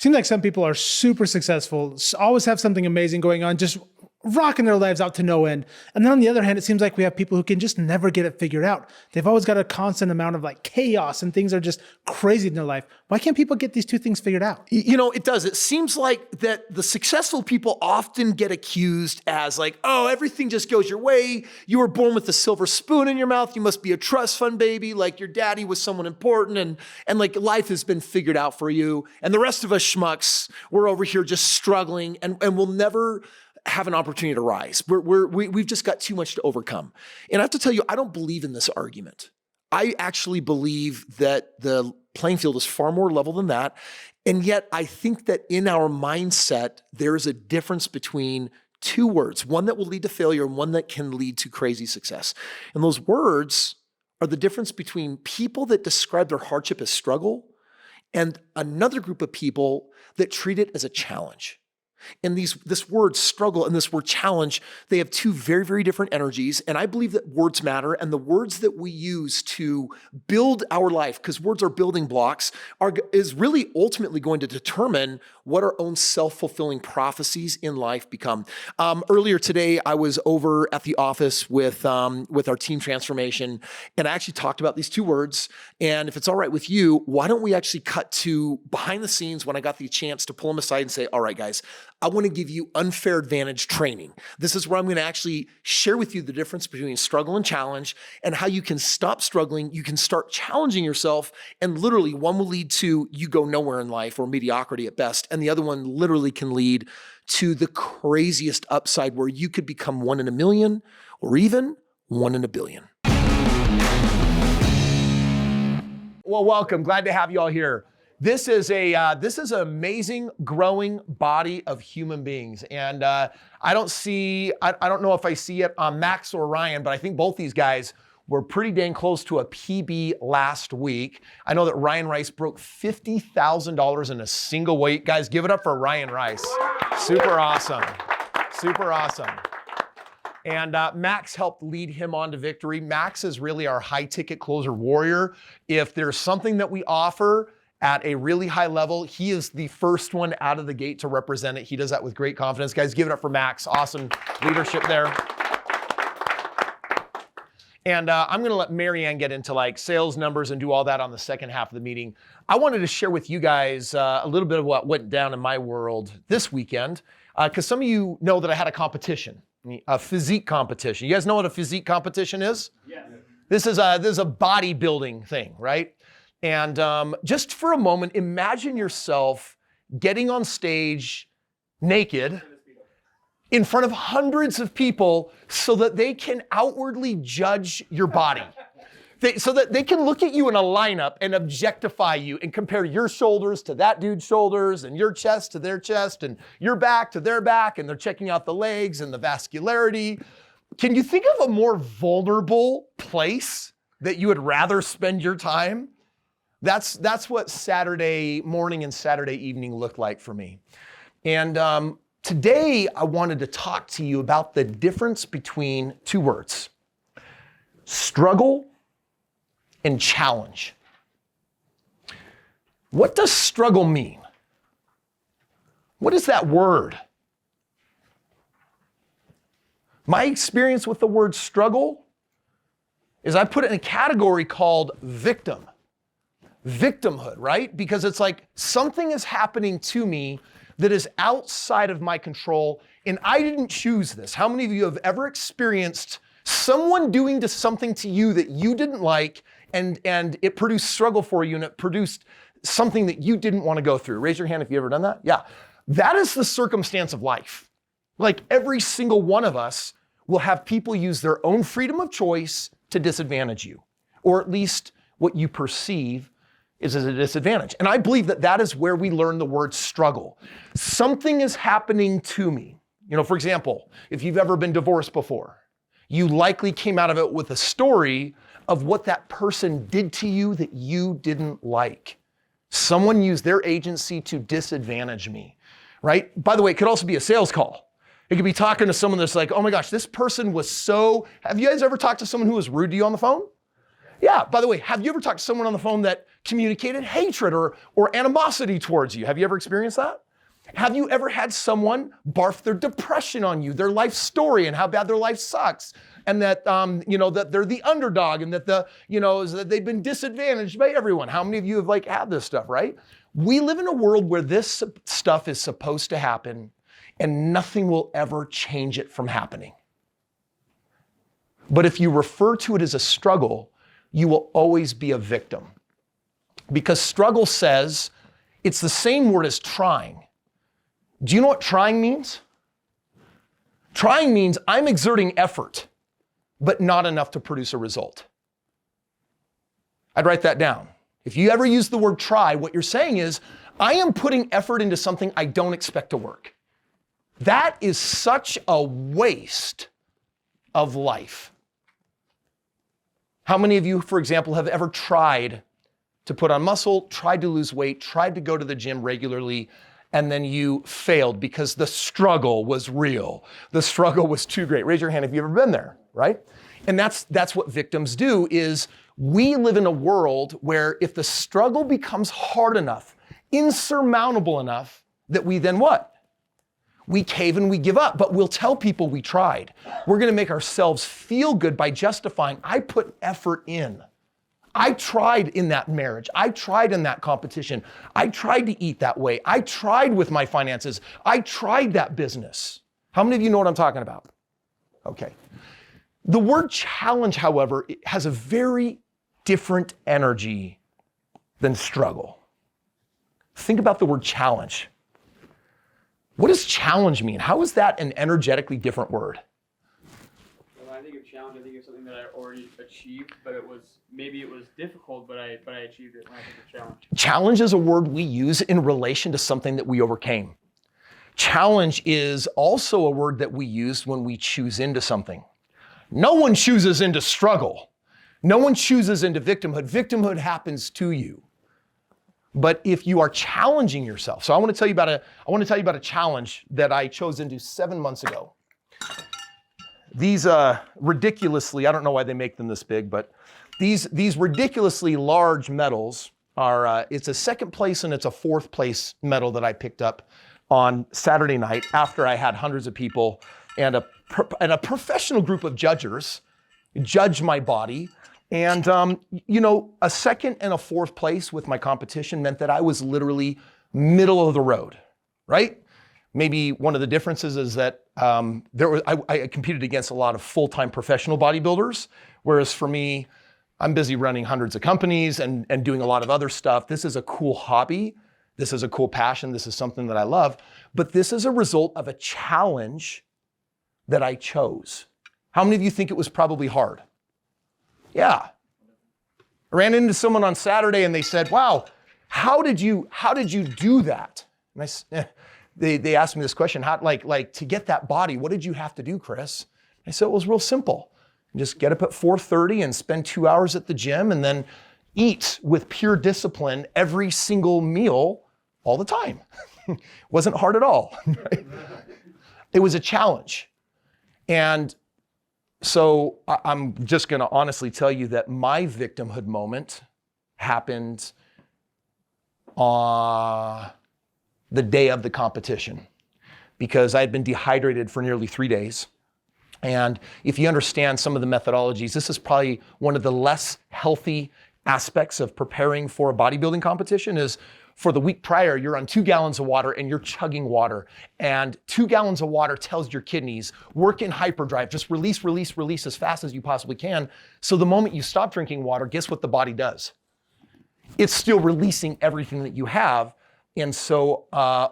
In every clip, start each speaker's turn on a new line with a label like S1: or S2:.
S1: Seems like some people are super successful, always have something amazing going on, just rocking their lives out to no end. And then on the other hand, it seems like we have people who can just never get it figured out. They've always got a constant amount of like chaos and things are just crazy in their life. Why can't people get these two things figured out?
S2: You know, it does. It seems like that the successful people often get accused as like, oh, everything just goes your way. You were born with a silver spoon in your mouth. You must be a trust fund baby. Like your daddy was someone important and like life has been figured out for you. And the rest of us schmucks, we're over here just struggling and we'll never have an opportunity to rise. We've just got too much to overcome. And I have to tell you, I don't believe in this argument. I actually believe that the playing field is far more level than that. And yet I think that in our mindset, there is a difference between two words, one that will lead to failure and one that can lead to crazy success. And those words are the difference between people that describe their hardship as struggle and another group of people that treat it as a challenge. And this word struggle and this word challenge, they have two very, very different energies. And I believe that words matter. And the words that we use to build our life, because words are building blocks, is really ultimately going to determine what our own self-fulfilling prophecies in life become. Earlier today, I was over at the office with our team transformation, and I actually talked about these two words. And if it's all right with you, why don't we actually cut to behind the scenes when I got the chance to pull them aside and say, all right, guys, I want to give you unfair advantage training. This is where I'm going to actually share with you the difference between struggle and challenge and how you can stop struggling, you can start challenging yourself, and literally one will lead to you go nowhere in life or mediocrity at best, and the other one literally can lead to the craziest upside where you could become 1 in a million or even 1 in a billion. Well, welcome. Glad to have you all here. This is an amazing growing body of human beings. And I don't know if I see it on Max or Ryan, but I think both these guys were pretty dang close to a PB last week. I know that Ryan Rice broke $50,000 in a single week. Guys, give it up for Ryan Rice. Super awesome. Super awesome. And Max helped lead him on to victory. Max is really our high ticket closer warrior. If there's something that we offer at a really high level, he is the first one out of the gate to represent it. He does that with great confidence. Guys, give it up for Max. Awesome leadership there. And I'm gonna let Marianne get into like sales numbers and do all that on the second half of the meeting. I wanted to share with you guys a little bit of what went down in my world this weekend, because some of you know that I had a competition, a physique competition. You guys know what a physique competition is? Yeah. This is a bodybuilding thing, right? And just for a moment, imagine yourself getting on stage naked in front of hundreds of people so that they can outwardly judge your body. So that they can look at you in a lineup and objectify you and compare your shoulders to that dude's shoulders and your chest to their chest and your back to their back, and they're checking out the legs and the vascularity. Can you think of a more vulnerable place that you would rather spend your time? That's what Saturday morning and Saturday evening looked like for me. And today I wanted to talk to you about the difference between two words: struggle and challenge. What does struggle mean? What is that word? My experience with the word struggle is I put it in a category called victimhood, right? Because it's like something is happening to me that is outside of my control, and I didn't choose this. How many of you have ever experienced someone doing something to you that you didn't like, and it produced struggle for you, and it produced something that you didn't want to go through? Raise your hand if you've ever done that. Yeah. That is the circumstance of life. Like every single one of us will have people use their own freedom of choice to disadvantage you, or at least what you perceive is as a disadvantage. And I believe that that is where we learn the word struggle. Something is happening to me. You know, for example, if you've ever been divorced before, you likely came out of it with a story of what that person did to you that you didn't like. Someone used their agency to disadvantage me, right? By the way, it could also be a sales call. It could be talking to someone that's like, oh my gosh, this person was so, have you guys ever talked to someone who was rude to you on the phone? Yeah, by the way, have you ever talked to someone on the phone that communicated hatred or animosity towards you. Have you ever experienced that? Have you ever had someone barf their depression on you, their life story and how bad their life sucks? And that, that they're the underdog and that that they've been disadvantaged by everyone. How many of you have had this stuff, right? We live in a world where this stuff is supposed to happen and nothing will ever change it from happening. But if you refer to it as a struggle, you will always be a victim. Because struggle says it's the same word as trying. Do you know what trying means? Trying means I'm exerting effort, but not enough to produce a result. I'd write that down. If you ever use the word try, what you're saying is, I am putting effort into something I don't expect to work. That is such a waste of life. How many of you, for example, have ever tried to put on muscle, tried to lose weight, tried to go to the gym regularly, and then you failed because the struggle was real? The struggle was too great. Raise your hand if you've ever been there, right? And that's what victims do, is we live in a world where if the struggle becomes hard enough, insurmountable enough, that we then what? We cave and we give up, but we'll tell people we tried. We're gonna make ourselves feel good by justifying, I put effort in. I tried in that marriage. I tried in that competition. I tried to eat that way. I tried with my finances. I tried that business. How many of you know what I'm talking about? Okay. The word challenge, however, it has a very different energy than struggle. Think about the word challenge. What does challenge mean? How is that an energetically different word?
S3: When I think of challenge, I think of something that I already achieved, but maybe it was difficult, but I achieved it when I think of challenge.
S2: Challenge is a word we use in relation to something that we overcame. Challenge is also a word that we use when we choose into something. No one chooses into struggle. No one chooses into victimhood. Victimhood happens to you. But if you are challenging yourself, so I want to tell you about a challenge that I chose into 7 months ago. These ridiculously, I don't know why they make them this big, but these ridiculously large medals are, it's a second place and it's a fourth place medal that I picked up on Saturday night after I had hundreds of people and a professional group of judges judge my body. And, a second and a fourth place with my competition meant that I was literally middle of the road, right? Maybe one of the differences is that I competed against a lot of full-time professional bodybuilders, whereas for me, I'm busy running hundreds of companies and doing a lot of other stuff. This is a cool hobby. This is a cool passion. This is something that I love. But this is a result of a challenge that I chose. How many of you think it was probably hard? Yeah. I ran into someone on Saturday and they said, wow, how did you do that? And they asked me this question, how, like to get that body, what did you have to do, Kris? I said, it was real simple. Just get up at 4:30 and spend 2 hours at the gym and then eat with pure discipline every single meal all the time. Wasn't hard at all. Right? It was a challenge. And so I'm just gonna honestly tell you that my victimhood moment happened on the day of the competition because I had been dehydrated for nearly 3 days. And if you understand some of the methodologies, this is probably one of the less healthy aspects of preparing for a bodybuilding competition is for the week prior, you're on 2 gallons of water and you're chugging water. And 2 gallons of water tells your kidneys, work in hyperdrive, just release, release, release as fast as you possibly can. So the moment you stop drinking water, guess what the body does? It's still releasing everything that you have. And so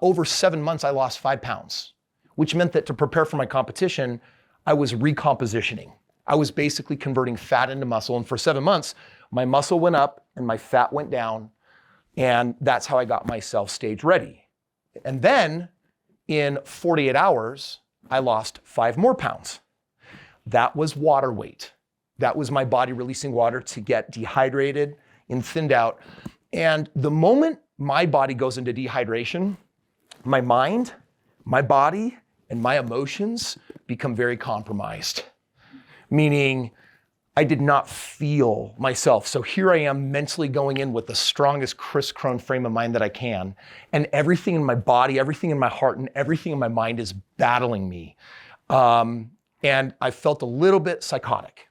S2: over 7 months, I lost 5 pounds, which meant that to prepare for my competition, I was recompositioning. I was basically converting fat into muscle. And for 7 months, my muscle went up and my fat went down. And that's how I got myself stage ready. And then in 48 hours, I lost 5 more pounds. That was water weight. That was my body releasing water to get dehydrated and thinned out. And the moment my body goes into dehydration, my mind, my body, and my emotions become very compromised. Meaning,
S4: I did not feel myself. So here I am mentally going in with the strongest Kris Krohn frame of mind that I can. And everything in my body, everything in my heart, and everything in my mind is battling me. And I felt a little bit psychotic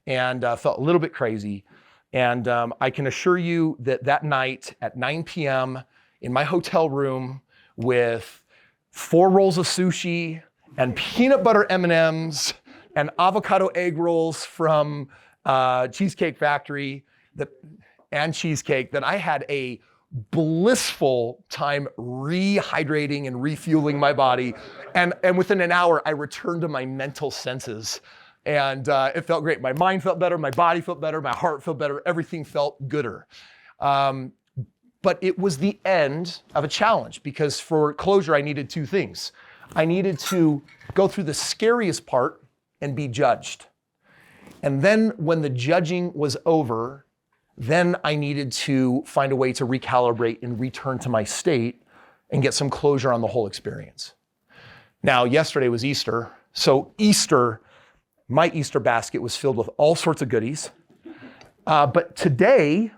S4: and felt a little bit crazy. And I can assure you that that night at 9 p.m. in my hotel room with 4 rolls of sushi and peanut butter M&Ms and avocado egg rolls from Cheesecake Factory and cheesecake, that I had a blissful time rehydrating and refueling my body. And within an hour, I returned to my mental senses. And it felt great. My mind felt better, my body felt better, my heart felt better, everything felt gooder. But it was the end of a challenge, because for closure, I needed 2 things. I needed to go through the scariest part and be judged. And then when the judging was over, then I needed to find a way to recalibrate and return to my state and get some closure on the whole experience. Now, yesterday was Easter. So Easter, my Easter basket was filled with all sorts of goodies. But today,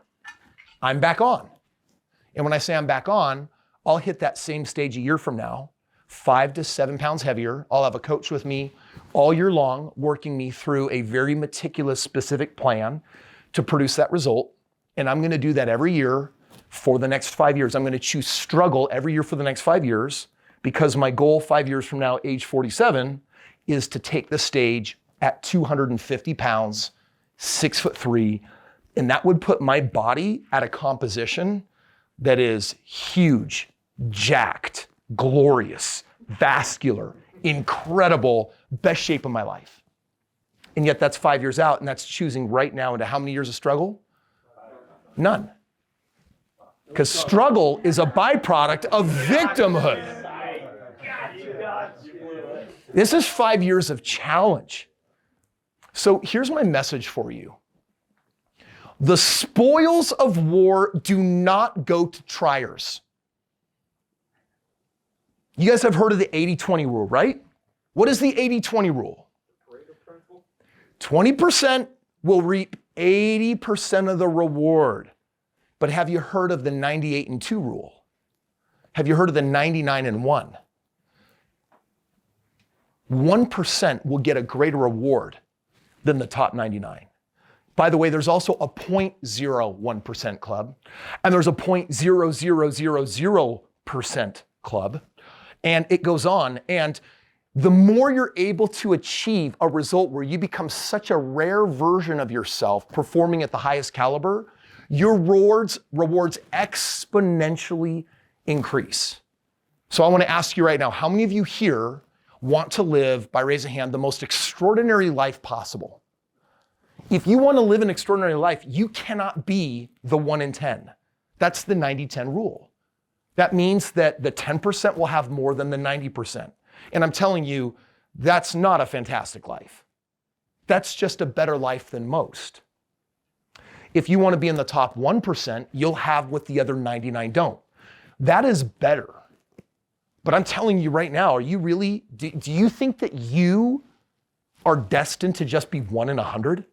S4: I'm back on. And when I say I'm back on, I'll hit that same stage a year from now, 5 to 7 pounds heavier. I'll have a coach with me all year long, working me through a very meticulous, specific plan to produce that result. And I'm gonna do that every year for the next 5 years. I'm gonna choose struggle every year for the next 5 years, because my goal 5 years from now, age 47, is to take the stage at 250 pounds, 6'3", and that would put my body at a composition that is huge, jacked, glorious, vascular, incredible, best shape of my life. And yet that's 5 years out, and that's choosing right now into how many years of struggle? None. Because struggle is a byproduct of victimhood. This is 5 years of challenge. So here's my message for you. The spoils of war do not go to triers. You guys have heard of the 80-20 rule, right? What is the 80-20 rule? 20% will reap 80% of the reward. But have you heard of the 98-2 rule? Have you heard of the 99-1? 1% will get a greater reward than the top 99. By the way, there's also a 0.01% club, and there's a 0.0000% club, and it goes on. And the more you're able to achieve a result where you become such a rare version of yourself performing at the highest caliber, your rewards exponentially increase. So I want to ask you right now, how many of you here want to live, by raise of hand, the most extraordinary life possible? If you want to live an extraordinary life, you cannot be the 1 in 10. That's the 90-10 rule. That means that the 10% will have more than the 90%. And I'm telling you, that's not a fantastic life. That's just a better life than most. If you want to be in the top 1%, you'll have what the other 99 don't. That is better. But I'm telling you right now, do you think that you are destined to just be 1 in 100?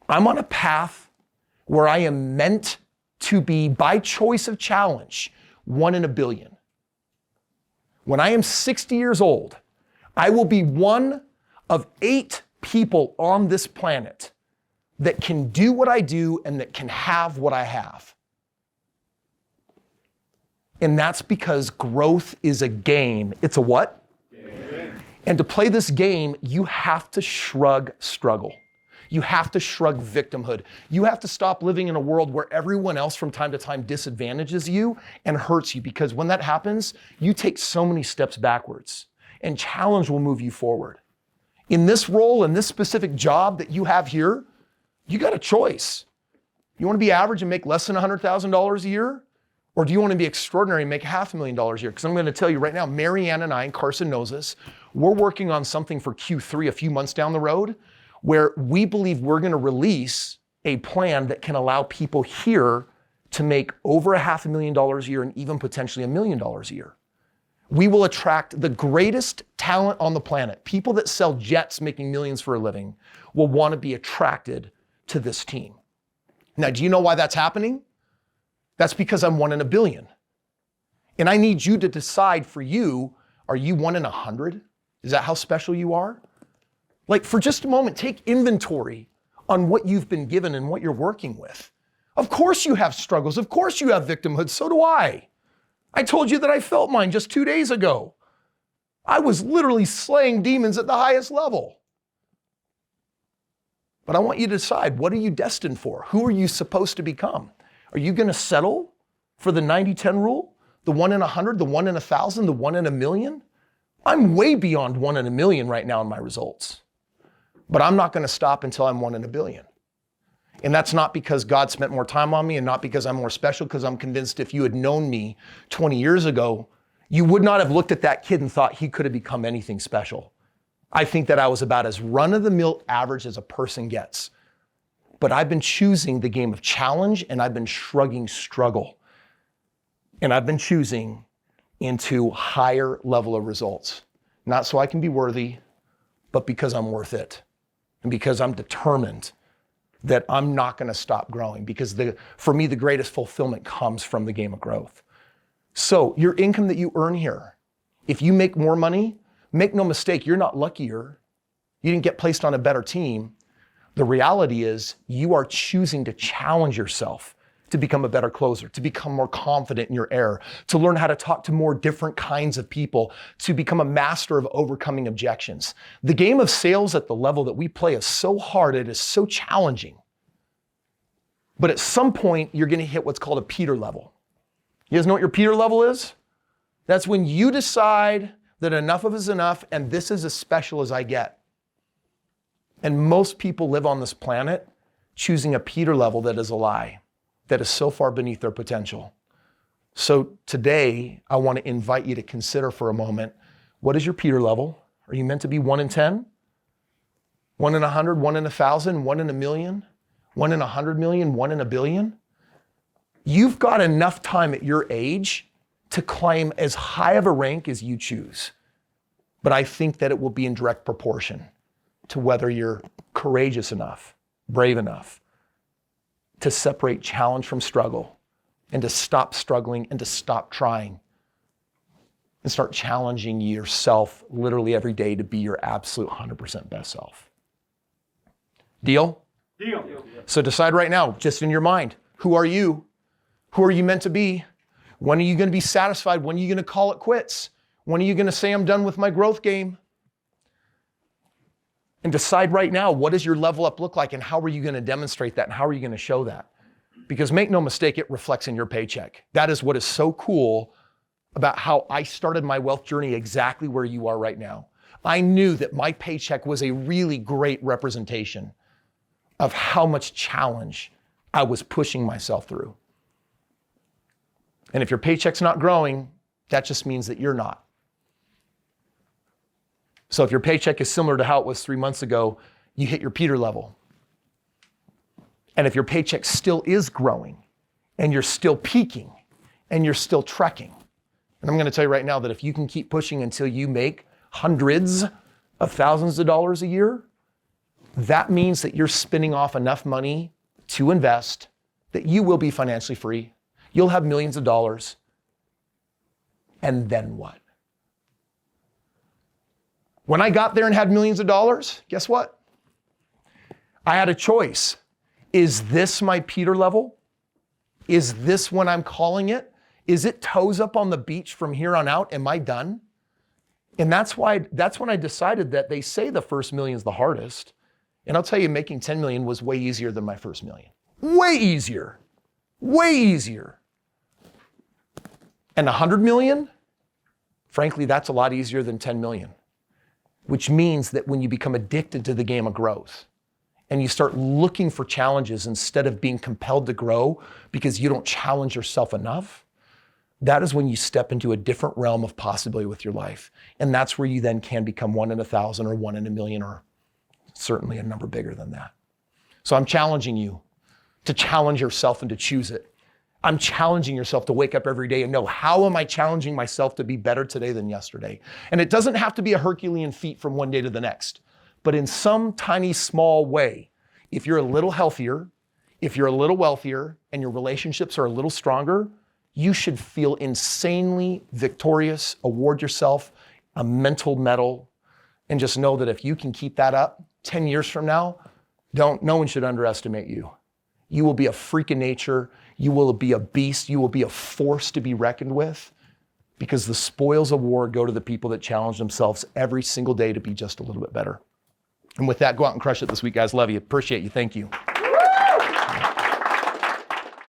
S4: I'm on a path where I am meant to be, by choice of challenge, 1 in a billion. When I am 60 years old, I will be one of 8 people on this planet that can do what I do and that can have what I have. And that's because growth is a game. It's a what? Game. And to play this game, you have to shrug struggle. You have to shrug victimhood. You have to stop living in a world where everyone else from time to time disadvantages you and hurts you, because when that happens, you take so many steps backwards, and challenge will move you forward. In this role, in this specific job that you have here, you got a choice. You want to be average and make less than $100,000 a year? Or do you want to be extraordinary and make $500,000 a year? Because I'm going to tell you right now, Marianne and I, and Carson knows this, we're working on something for Q3 a few months down the road, where we believe we're going to release a plan that can allow people here to make over $500,000 a year and even potentially $1 million a year. We will attract the greatest talent on the planet. People that sell jets making millions for a living will want to be attracted to this team. Now, do you know why that's happening? That's because I'm 1 in a billion. And I need you to decide for you, are you 1 in 100? Is that how special you are? Like, for just a moment, take inventory on what you've been given and what you're working with. Of course you have struggles. Of course you have victimhood. So do I. I told you that I felt mine just 2 days ago. I was literally slaying demons at the highest level. But I want you to decide, what are you destined for? Who are you supposed to become? Are you going to settle for the 90-10 rule? The 1 in 100, the 1 in 1,000, the 1 in a million? I'm way beyond 1 in a million right now in my results. But I'm not going to stop until I'm 1 in a billion. And that's not because God spent more time on me and not because I'm more special, because I'm convinced if you had known me 20 years ago, you would not have looked at that kid and thought he could have become anything special. I think that I was about as run-of-the-mill average as a person gets. But I've been choosing the game of challenge, and I've been shrugging struggle. And I've been choosing into higher level of results. Not so I can be worthy, but because I'm worth it. And because I'm determined that I'm not going to stop growing, because for me, the greatest fulfillment comes from the game of growth. So your income that you earn here, if you make more money, make no mistake, you're not luckier. You didn't get placed on a better team. The reality is you are choosing to challenge yourself to become a better closer, to become more confident in your air, to learn how to talk to more different kinds of people, to become a master of overcoming objections. The game of sales at the level that we play is so hard, it is so challenging. But at some point, you're gonna hit what's called a Peter level. You guys know what your Peter level is? That's when you decide that enough of is enough and this is as special as I get. And most people live on this planet choosing a Peter level that is a lie, that is so far beneath their potential. So today, I want to invite you to consider for a moment, what is your Peter level? Are you meant to be 1 in 10? 1 in 100, 1 in 1,000, 1 in a million, 1 in 100 million, 1 in a billion? You've got enough time at your age to claim as high of a rank as you choose. But I think that it will be in direct proportion to whether you're courageous enough, brave enough to separate challenge from struggle and to stop struggling and to stop trying and start challenging yourself literally every day to be your absolute 100% best self. Deal?
S3: Deal.
S4: So decide right now, just in your mind, who are you? Who are you meant to be? When are you going to be satisfied? When are you going to call it quits? When are you going to say, I'm done with my growth game? And decide right now, what does your level up look like and how are you going to demonstrate that and how are you going to show that? Because make no mistake, it reflects in your paycheck. That is what is so cool about how I started my wealth journey exactly where you are right now. I knew that my paycheck was a really great representation of how much challenge I was pushing myself through. And if your paycheck's not growing, that just means that you're not. So if your paycheck is similar to how it was 3 months ago, you hit your Peter level. And if your paycheck still is growing and you're still peaking and you're still trekking, and I'm going to tell you right now that if you can keep pushing until you make hundreds of thousands of dollars a year, that means that you're spinning off enough money to invest that you will be financially free. You'll have millions of dollars. And then what? When I got there and had millions of dollars, guess what? I had a choice. Is this my Peter level? Is this what I'm calling it? Is it toes up on the beach from here on out? Am I done? And that's when I decided that they say the first million is the hardest. And I'll tell you, making 10 million was way easier than my first million. Way easier. Way easier. And 100 million? Frankly, that's a lot easier than 10 million. Which means that when you become addicted to the game of growth and you start looking for challenges instead of being compelled to grow because you don't challenge yourself enough, that is when you step into a different realm of possibility with your life. And that's where you then can become 1 in 1,000 or 1 in a million or certainly a number bigger than that. So I'm challenging you to challenge yourself and to choose it. I'm challenging yourself to wake up every day and know, how am I challenging myself to be better today than yesterday? And it doesn't have to be a Herculean feat from one day to the next, but in some tiny, small way, if you're a little healthier, if you're a little wealthier, and your relationships are a little stronger, you should feel insanely victorious, award yourself a mental medal, and just know that if you can keep that up 10 years from now, no one should underestimate you. You will be a freak of nature. You will be a beast. You will be a force to be reckoned with, because the spoils of war go to the people that challenge themselves every single day to be just a little bit better. And with that, go out and crush it this week, guys. Love you. Appreciate you. Thank you.